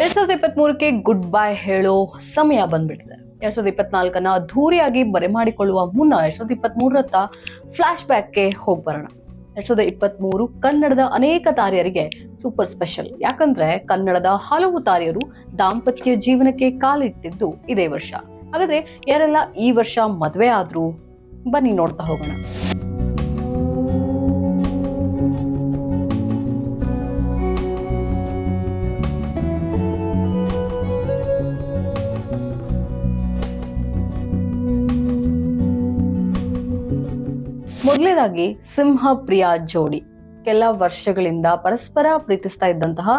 2023ಕ್ಕೆ good bye ಹೇಳೋ ಸಮಯ ಬಂದ್ಬಿಟ್ಟಿದೆ. 2024ನ ಅದ್ಧೂರಿಯಾಗಿ ಬರೆಮಾಡಿಕೊಳ್ಳುವ ಮುನ್ನ 2023ರತ್ತ ಫ್ಲಾಶ್ ಬ್ಯಾಕ್ಗೆ ಹೋಗಿ ಬರೋಣ. 2023 ಕನ್ನಡದ ಅನೇಕ ತಾರೆಯರಿಗೆ ಸೂಪರ್ ಸ್ಪೆಷಲ್. ಯಾಕಂದ್ರೆ ಕನ್ನಡದ ಹಲವು ತಾರೆಯರು ದಾಂಪತ್ಯ ಜೀವನಕ್ಕೆ ಕಾಲಿಟ್ಟಿದ್ದು ಇದೇ ವರ್ಷ. ಹಾಗಾದ್ರೆ ಯಾರೆಲ್ಲ ಈ ವರ್ಷ ಮದುವೆ ಆದ್ರು ಬನ್ನಿ ನೋಡ್ತಾ ಹೋಗೋಣ. ಮೊದಲನೇದಾಗಿ ಸಿಂಹ ಪ್ರಿಯಾ ಜೋಡಿ. ಕೆಲ ವರ್ಷಗಳಿಂದ ಪರಸ್ಪರ ಪ್ರೀತಿಸ್ತಾ ಇದ್ದಂತಹ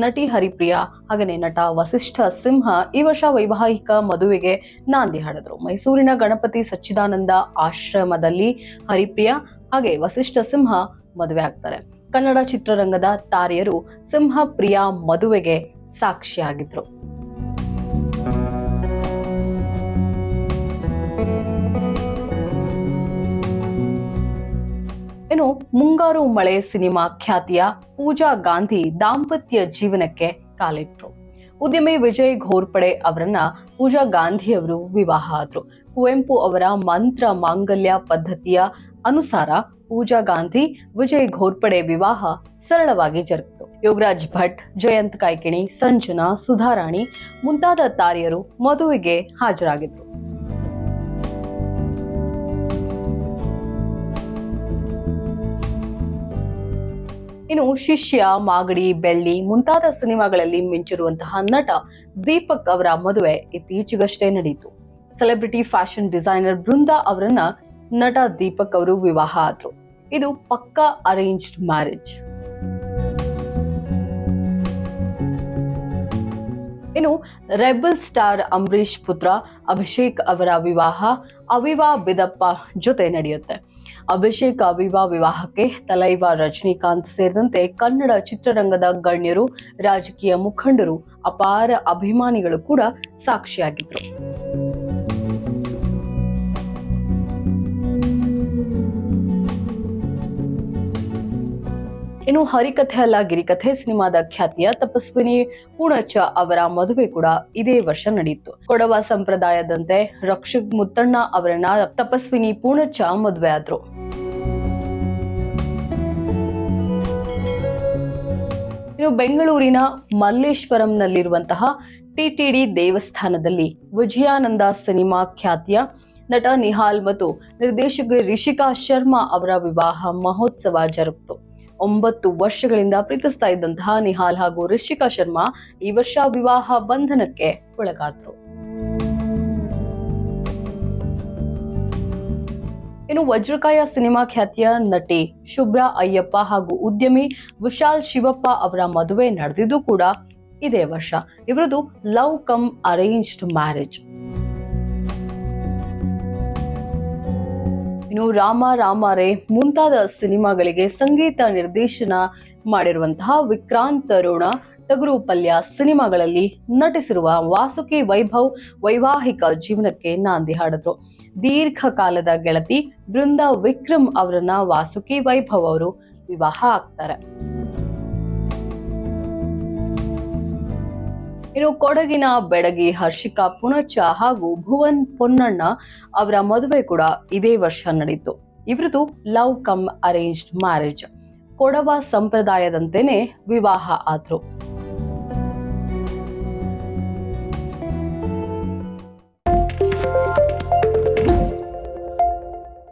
ನಟಿ ಹರಿಪ್ರಿಯಾ ಹಾಗೇನೆ ನಟ ವಸಿಷ್ಠ ಸಿಂಹ ಈ ವರ್ಷ ವೈವಾಹಿಕ ಮದುವೆಗೆ ನಾಂದಿ ಹಾಡಿದ್ರು. ಮೈಸೂರಿನ ಗಣಪತಿ ಸಚ್ಚಿದಾನಂದ ಆಶ್ರಮದಲ್ಲಿ ಹರಿಪ್ರಿಯಾ ಹಾಗೆ ವಸಿಷ್ಠ ಸಿಂಹ ಮದುವೆ ಆಗ್ತಾರೆ. ಕನ್ನಡ ಚಿತ್ರರಂಗದ ತಾರೆಯರು ಸಿಂಹ ಪ್ರಿಯಾ ಮದುವೆಗೆ ಸಾಕ್ಷಿಯಾಗಿದ್ರು. ಇನ್ನು ಮುಂಗಾರು ಮಳೆ ಸಿನಿಮಾ ಖ್ಯಾತಿಯ ಪೂಜಾ ಗಾಂಧಿ ದಾಂಪತ್ಯ ಜೀವನಕ್ಕೆ ಕಾಲಿಟ್ರು. ಉದ್ಯಮಿ ವಿಜಯ್ ಘೋರ್ಪಡೆ ಅವರನ್ನ ಪೂಜಾ ಗಾಂಧಿ ಅವರು ವಿವಾಹ ಆದ್ರು. ಕುವೆಂಪು ಅವರ ಮಂತ್ರ ಮಾಂಗಲ್ಯ ಪದ್ಧತಿಯ ಅನುಸಾರ ಪೂಜಾ ಗಾಂಧಿ ವಿಜಯ್ ಘೋರ್ಪಡೆ ವಿವಾಹ ಸರಳವಾಗಿ ಜರುಗಿತು. ಯೋಗರಾಜ್ ಭಟ್, ಜಯಂತ್ ಕಾಯ್ಕಿಣಿ, ಸಂಜನಾ, ಸುಧಾರಾಣಿ ಮುಂತಾದ ತಾರೆಯರು ಮದುವೆಗೆ ಹಾಜರಾಗಿದ್ರು. ಇನ್ನು ಶಿಷ್ಯ, ಮಾಗಡಿ, ಬೆಳ್ಳಿ ಮುಂತಾದ ಸಿನಿಮಾಗಳಲ್ಲಿ ಮಿಂಚಿರುವಂತಹ ನಟ ದೀಪಕ್ ಅವರ ಮದುವೆ ಇತ್ತೀಚೆಗಷ್ಟೇ ನಡೆಯಿತು. ಸೆಲೆಬ್ರಿಟಿ ಫ್ಯಾಷನ್ ಡಿಸೈನರ್ ಬೃಂದಾ ಅವರನ್ನ ನಟ ದೀಪಕ್ ಅವರು ವಿವಾಹ ಆದ್ರು. ಇದು ಪಕ್ಕಾ ಅರೇಂಜ್ಡ್ ಮ್ಯಾರೇಜ್. ಇನ್ನು ರೆಬಲ್ ಸ್ಟಾರ್ ಅಂಬರೀಶ್ ಪುತ್ರ ಅಭಿಷೇಕ್ ಅವರ ವಿವಾಹ ಅವಿವಾ ಬಿದಪ್ಪ ಜೊತೆ ನಡೆಯುತ್ತೆ. ಅಭಿಷೇಕ್ ಅವಿವಾ ವಿವಾಹಕ್ಕೆ ತಲೈವ ರಜನಿಕಾಂತ್ ಸೇರಿದಂತೆ ಕನ್ನಡ ಚಿತ್ರರಂಗದ ಗಣ್ಯರು, ರಾಜಕೀಯ ಮುಖಂಡರು, ಅಪಾರ ಅಭಿಮಾನಿಗಳು ಕೂಡ ಸಾಕ್ಷಿಯಾಗಿದ್ರು. ಇನ್ನು ಹರಿಕಥೆ ಅಲ್ಲ ಗಿರಿಕಥೆ ಸಿನಿಮಾದ ಖ್ಯಾತಿಯ ತಪಸ್ವಿನಿ ಪೂಣಚ್ಚ ಅವರ ಮದುವೆ ಕೂಡ ಇದೇ ವರ್ಷ ನಡೆಯಿತು. ಕೊಡವ ಸಂಪ್ರದಾಯದಂತೆ ರಕ್ಷಕ್ ಮುತ್ತಣ್ಣ ಅವರನ್ನ ತಪಸ್ವಿನಿ ಪೂಣಚ್ಚ ಮದುವೆ ಆದ್ರು. ಇನ್ನು ಬೆಂಗಳೂರಿನ ಮಲ್ಲೇಶ್ವರಂನಲ್ಲಿರುವಂತಹ ಟಿಟಿಡಿ ದೇವಸ್ಥಾನದಲ್ಲಿ ವಿಜಯಾನಂದ ಸಿನಿಮಾ ಖ್ಯಾತಿಯ ನಟ ನಿಹಾಲ್ ಮತ್ತು ನಿರ್ದೇಶಕ ರಿಷಿಕಾ ಶರ್ಮಾ ಅವರ ವಿವಾಹ ಮಹೋತ್ಸವ ಜರುಗಿತು. 9 ವರ್ಷಗಳಿಂದ ಪ್ರೀತಿಸ್ತಾ ಇದ್ದಂತಹ ನಿಹಾಲ್ ಹಾಗೂ ರಿಷಿಕಾ ಶರ್ಮಾ ಈ ವರ್ಷ ವಿವಾಹ ಬಂಧನಕ್ಕೆ ಒಳಗಾದ್ರು. ಇನ್ನು ವಜ್ರಕಾಯ ಸಿನಿಮಾ ಖ್ಯಾತಿಯ ನಟಿ ಶುಭ್ರಾ ಅಯ್ಯಪ್ಪ ಹಾಗೂ ಉದ್ಯಮಿ ವಿಶಾಲ್ ಶಿವಪ್ಪ ಅವರ ಮದುವೆ ನಡೆದಿದ್ದು ಕೂಡ ಇದೇ ವರ್ಷ. ಇವರದು ಲವ್ ಕಮ್ ಅರೇಂಜ್ಡ್ ಮ್ಯಾರೇಜ್. ಇನ್ನು ರಾಮ ರಾಮಾರೆ ಮುಂತಾದ ಸಿನಿಮಾಗಳಿಗೆ ಸಂಗೀತ ನಿರ್ದೇಶನ ಮಾಡಿರುವಂತಹ ವಿಕ್ರಾಂತ್ ರೋಣ, ಟಗರು ಪಲ್ಯ ಸಿನಿಮಾಗಳಲ್ಲಿ ನಟಿಸಿರುವ ವಾಸುಕಿ ವೈಭವ್ ವೈವಾಹಿಕ ಜೀವನಕ್ಕೆ ನಾಂದಿ ಹಾಡಿದ್ರು. ದೀರ್ಘಕಾಲದ ಗೆಳತಿ ಬೃಂದಾ ವಿಕ್ರಮ್ ಅವರನ್ನ ವಾಸುಕಿ ವೈಭವ್ ಅವರು ವಿವಾಹ ಆಗ್ತಾರೆ. ಇನ್ನು ಕೊಡಗಿನ ಬೆಡಗಿ ಹರ್ಷಿಕಾ ಪುಣಚ್ಚ ಹಾಗೂ ಭುವನ್ ಪೊನ್ನಣ್ಣ ಅವರ ಮದುವೆ ಕೂಡ ಇದೇ ವರ್ಷ ನಡೆಯಿತು. ಇವರದು love come arranged marriage. Kodava ಸಂಪ್ರದಾಯದಂತೆಯೇ ವಿವಾಹ ಆದ್ರು.